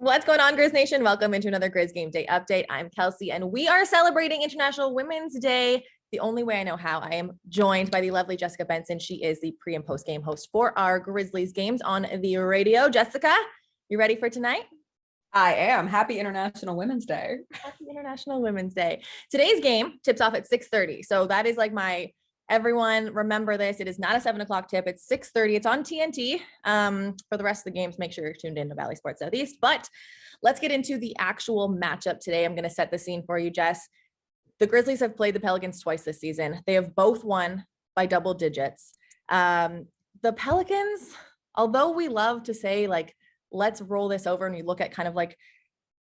What's going on, Grizz Nation? Welcome into another Grizz Game Day update. I'm Kelcey, and we are celebrating International Women's Day the only way I know how. I am joined by the lovely Jessica Benson. She is the pre and post game host for our Grizzlies games on the radio. Jessica, you ready for tonight? I am. Happy International Women's Day. Happy International Women's Day. Today's game tips off at 6:30. So that is like everyone remember this. It is not a 7 o'clock tip. It's 6:30. It's on TNT. For the rest of the games, make sure you're tuned in to Valley Sports Southeast. But let's get into the actual matchup today. I'm going to set the scene for you, Jess. The Grizzlies have played the Pelicans twice this season. They have both won by double digits. The Pelicans, although we love to say like, let's roll this over, and you look at kind of like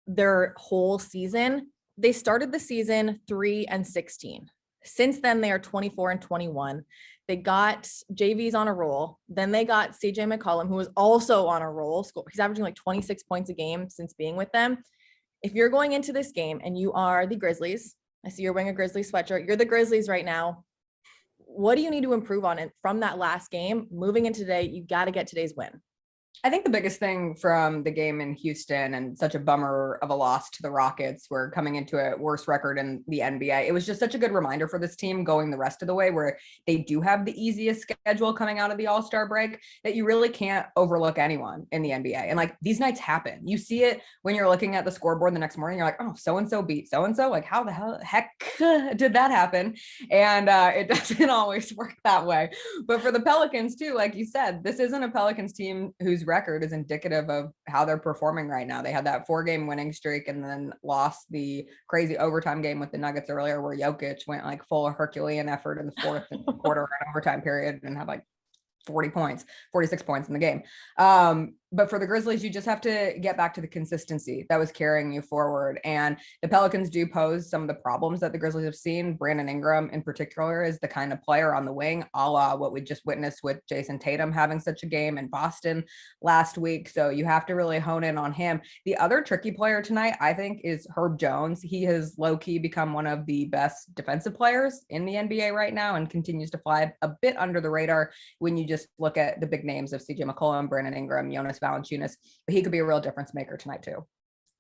their whole season, they started the season 3-16. Since then, they are 24-21. They got JV's on a roll. Then they got CJ McCollum, who was also on a roll. He's averaging like 26 points a game since being with them. If you're going into this game and you are the Grizzlies, I see you're wearing a Grizzlies sweatshirt. You're the Grizzlies right now. What do you need to improve on it from that last game? Moving into today, you got to get today's win. I think the biggest thing from the game in Houston, and such a bummer of a loss to the Rockets, we're coming into a worse record in the NBA. It was just such a good reminder for this team going the rest of the way, where they do have the easiest schedule coming out of the All-Star break, that you really can't overlook anyone in the NBA. And like, these nights happen. You see it when you're looking at the scoreboard the next morning. You're like, oh, so-and-so beat so-and-so. Like, how the heck did that happen? And it doesn't always work that way. But for the Pelicans too, like you said, this isn't a Pelicans team whose record is indicative of how they're performing right now. They had that 4-game winning streak and then lost the crazy overtime game with the Nuggets earlier, where Jokic went like full Herculean effort in the fourth quarter and overtime period and had like 46 points in the game. But for the Grizzlies, you just have to get back to the consistency that was carrying you forward. And the Pelicans do pose some of the problems that the Grizzlies have seen. Brandon Ingram in particular is the kind of player on the wing, a la what we just witnessed with Jason Tatum having such a game in Boston last week. So you have to really hone in on him. The other tricky player tonight, I think, is Herb Jones. He has low-key become one of the best defensive players in the NBA right now and continues to fly a bit under the radar when you just look at the big names of CJ McCollum, Brandon Ingram, Jonas Valanciunas. But he could be a real difference maker tonight too.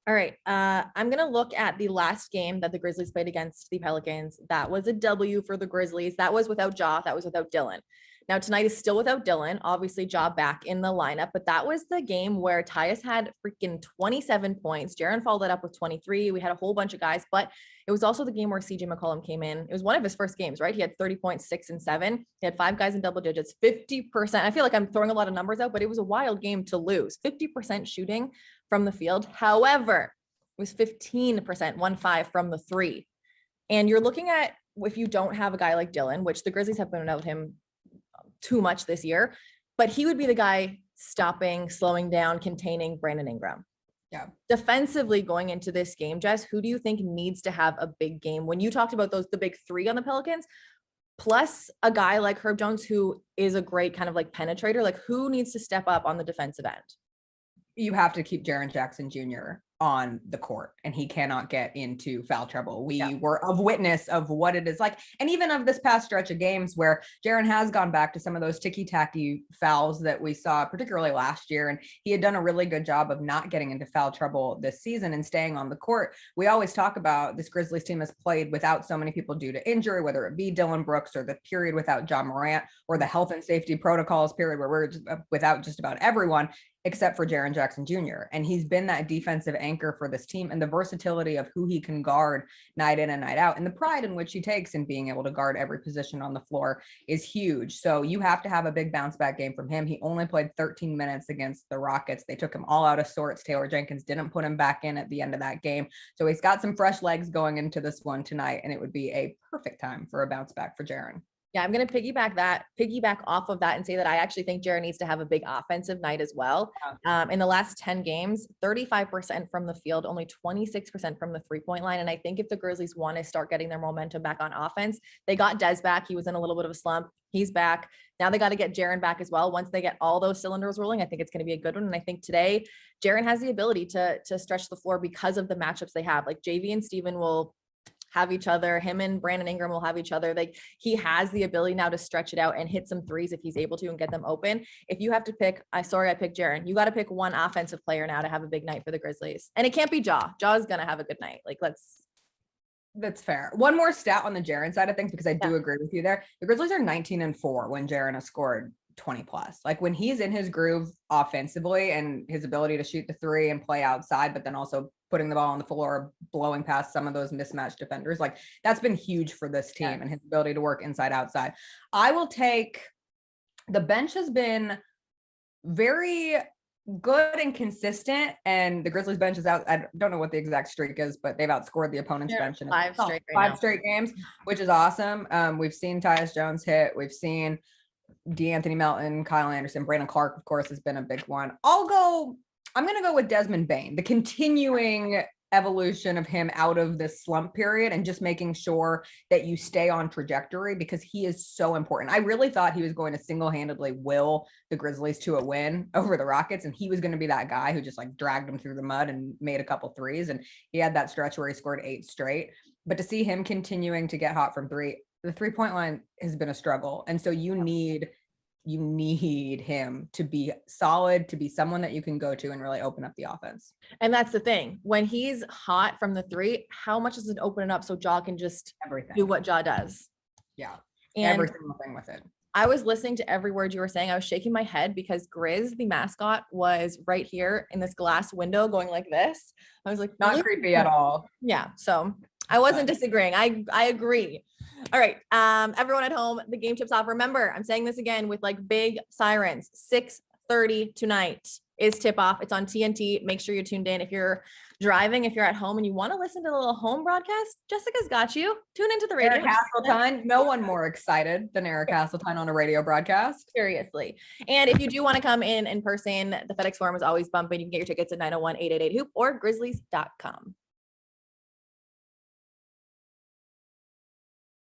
All right. I'm going to look at the last game that the Grizzlies played against the Pelicans. That was a W for the Grizzlies. That was without Ja. That was without Dylan. Now tonight is still without Dylan. Obviously, Ja back in the lineup, but that was the game where Tyus had freaking 27 points. Jaren followed it up with 23. We had a whole bunch of guys, but it was also the game where CJ McCollum came in. It was one of his first games, right? He had 30 points, 6 and 7. He had 5 guys in double digits, 50%. I feel like I'm throwing a lot of numbers out, but it was a wild game to lose. 50% shooting from the field. However, it was 15%, 1-5 from the 3. And you're looking at, if you don't have a guy like Dylan, which the Grizzlies have been without him too much this year, but he would be the guy stopping, slowing down, containing Brandon Ingram. Yeah. Defensively going into this game, Jess, who do you think needs to have a big game? When you talked about the big 3 on the Pelicans, plus a guy like Herb Jones, who is a great kind of like penetrator, like who needs to step up on the defensive end? You have to keep Jaren Jackson Jr. on the court, and he cannot get into foul trouble. We were of witness of what it is like, and even of this past stretch of games where Jaren has gone back to some of those ticky-tacky fouls that we saw, particularly last year, and he had done a really good job of not getting into foul trouble this season and staying on the court. We always talk about this Grizzlies team has played without so many people due to injury, whether it be Dylan Brooks or the period without John Morant or the health and safety protocols period where we're without just about everyone except for Jaren Jackson Jr. And he's been that defensive anchor for this team, and the versatility of who he can guard night in and night out, and the pride in which he takes in being able to guard every position on the floor is huge. So you have to have a big bounce back game from him. He only played 13 minutes against the Rockets. They took him all out of sorts. Taylor Jenkins didn't put him back in at the end of that game. So he's got some fresh legs going into this one tonight, and it would be a perfect time for a bounce back for Jaren. Yeah, I'm going to piggyback off of that and say that I actually think Jaren needs to have a big offensive night as well. In the last 10 games, 35% from the field, only 26% from the 3-point line. And I think if the Grizzlies want to start getting their momentum back on offense, they got Des back. He was in a little bit of a slump. He's back. Now they got to get Jaren back as well. Once they get all those cylinders rolling, I think it's going to be a good one. And I think today, Jaren has the ability to stretch the floor because of the matchups they have. Like JV and Steven will have each other. Him and Brandon Ingram will have each other. Like he has the ability now to stretch it out and hit some threes if he's able to and get them open. If you have to pick, I picked Jaren. You got to pick one offensive player now to have a big night for the Grizzlies. And it can't be Ja. Ja's going to have a good night. Like That's fair. One more stat on the Jaren side of things, because I do agree with you there. The Grizzlies are 19-4 when Jaren has scored 20 plus. Like when he's in his groove offensively and his ability to shoot the three and play outside, but then also putting the ball on the floor, blowing past some of those mismatched defenders, like that's been huge for this team and his ability to work inside outside. I will take, the bench has been very good and consistent, and the Grizzlies bench is out. I don't know what the exact streak is, but they've outscored the opponent's bench in five straight games, which is awesome. We've seen Tyus Jones hit. We've seen DeAnthony Melton, Kyle Anderson, Brandon Clark, of course, has been a big one. I'm going to go with Desmond Bane, the continuing evolution of him out of this slump period and just making sure that you stay on trajectory, because he is so important. I really thought he was going to single-handedly will the Grizzlies to a win over the Rockets, and he was going to be that guy who just like dragged them through the mud and made a couple threes, and he had that stretch where he scored 8 straight. But to see him continuing to get hot from three, the 3-point line has been a struggle, and so you need him to be solid, to be someone that you can go to and really open up the offense. And that's the thing. When he's hot from the three, how much does it open it up so Ja can just do what Ja does? Yeah. And every single thing with it. I was listening to every word you were saying. I was shaking my head because Grizz, the mascot, was right here in this glass window going like this. I was like, not creepy at all. Yeah. So I wasn't disagreeing. I agree. All right. Everyone at home, the game tips off. Remember, I'm saying this again with like big sirens. 6:30 tonight is tip off. It's on TNT. Make sure you're tuned in. If you're driving, if you're at home and you want to listen to the little home broadcast, Jessica's got you. Tune into the radio. Eric Hasseltine. No one more excited than Eric Hasseltine on a radio broadcast. Seriously. And if you do want to come in person, the FedEx Forum is always bumping. You can get your tickets at 901-888-HOOP or grizzlies.com.